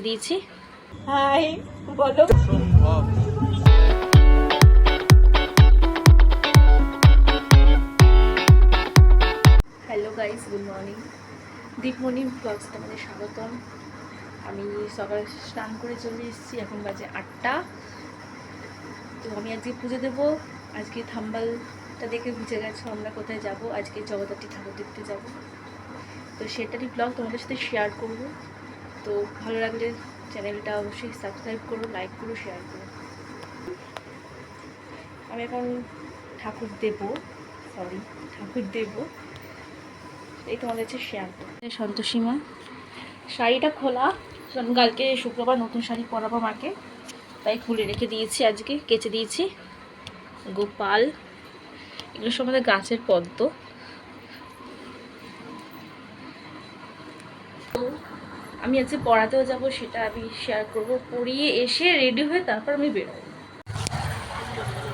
দিয়েছি। হাই বলো। Hello guys, good morning. Deepmoni blogs তোমাদের স্বাগতম। আমি সকালে স্নান করে চলে এসেছি, এখন বাজে 8টা। তো আমি আজকে পুজো দেবো। আজকে থাম্বালটা দেখে বুঝে গেছো আমরা কোথায় যাব। আজকে জগদ্ধাত্রী ঠাকুর দেখতে যাব, তো সেটারই ব্লগ তোমাদের সাথে শেয়ার করব। তো ভালো লাগলে চ্যানেলটা অবশ্যই সাবস্ক্রাইব করো, লাইক করো, শেয়ার করো। আমি এখন ঠাকুর দেব, এই তোমাদের কাছে শেয়ার করো। সন্তোষীমা শাড়িটা খোলা, কারণ কালকে শুক্রবার নতুন শাড়ি পরাবো মাকে, তাই খুলে রেখে দিয়েছি, আজকে কেচে দিয়েছি। গোপাল, এগুলো সব আমাদের গাছের পদ্ম। তো আমি আজকে পড়াতেও যাব, সেটা আমি শেয়ার করব। পড়িয়ে এসে রেডি হয়ে তারপর আমি বেরোবো।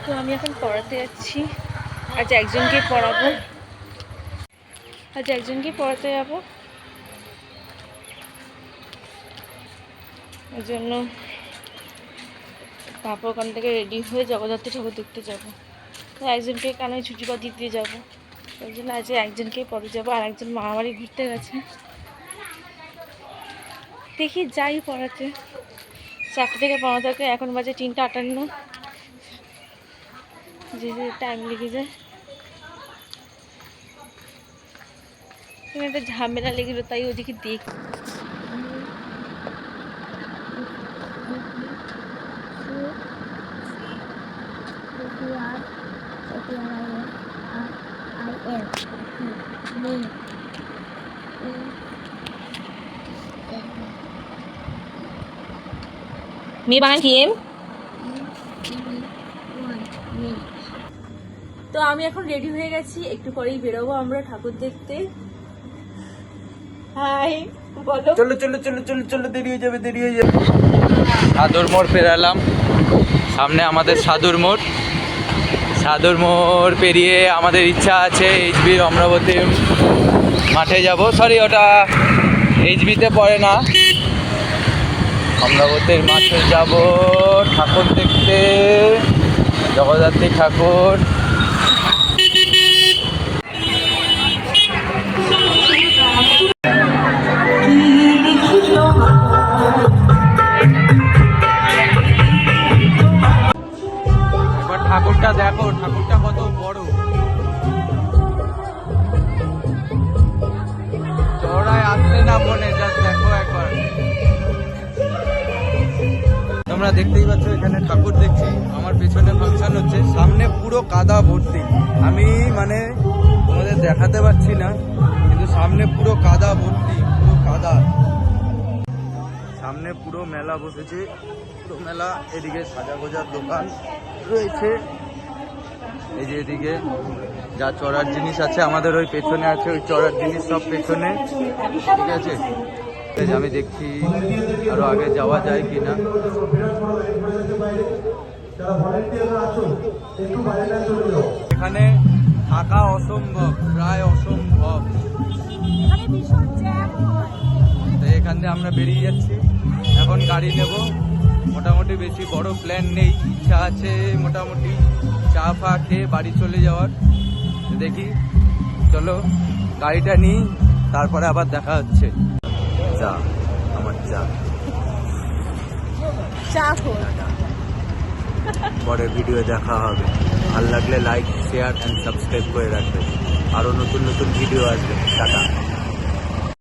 তো আমি এখন পড়াতে যাচ্ছি, আজ একজনকে পড়াবো, পড়াতে যাবো। ওই জন্য তারপর ওখান থেকে রেডি হয়ে জগদ্ধাত্রী ঠাকুর দেখতে যাবো। তো একজনকে কানে ছুটিপা দিতে যাবো, ওই জন্য আজ একজনকেই পরে যাবো। আর একজন মামাবাড়ি ঘুরতে গেছে, দেখি যাই পড়াতে। 4টা থেকে পড়া থাকে, এখন বাজে 3টা 58, যে টাইম লেগে যায়। একটা ঝামেলা লেগেলো, তাই ওদিকে দেখ। Mi bán kiếm। তো আমি এখন রেডি হয়ে গেছি, একটু পরেই বেরোবো আমরা ঠাকুর দেখতে। হাই বলো। চলো চলো চলো চলো চলো, দেরি হয়ে যাবে। সাধুর মোড় পেরালাম, সামনে আমাদের সাধুর মোড় পেরিয়ে আমাদের ইচ্ছা আছে এইচবির অমরাবতী মাঠে যাব। সরি, ওটা এইচবিতে পড়ে না, অমরাবতীর মাঠে যাব ঠাকুর দেখতে, জগদ্ধাত্রী ঠাকুর। এবার ঠাকুরটা দেখো, ঠাকুরটা কত বড়, চড়ায় আসতে না মনে, জাস্ট দেখো একবার। তোমরা দেখতেই পাচ্ছ এখানে ঠাকুর দেখছি, আমার পেছনে ফাংশন হচ্ছে, সামনে পুরো কাদা ভর্তি। আমি মানে তোমাদের দেখাতে পারছি না, কিন্তু সামনে পুরো কাদা ভর্তি, পুরো কাদা। সামনে পুরো মেলা বসেছে, পুরো মেলা। এদিকে সাজা গোজার দোকান রয়েছে, এই যে এদিকে যা চড়ার জিনিস আছে আমাদের ওই পেছনে আছে, ওই চড়ার জিনিস সব পেছনে, ঠিক আছে। আমি দেখছি আরো আগে যাওয়া যায় কিনা। এখানে থাকা অসম্ভব, প্রায় অসম্ভব। তো এখান থেকে আমরা বেরিয়ে যাচ্ছি, এখন গাড়ি নেব। মোটামুটি বেশি বড় প্ল্যান নেই, ইচ্ছা আছে মোটামুটি চা ফা খেয়ে বাড়ি চলে যাওয়ার। দেখি, চলো গাড়িটা নিই, তারপরে আবার দেখা হচ্ছে। চা, আমার চা। পরে ভিডিও দেখা হবে, ভালো লাগলে লাইক, শেয়ার অ্যান্ড সাবস্ক্রাইব করে রাখবে। আরও নতুন নতুন ভিডিও আসবে। টাটা।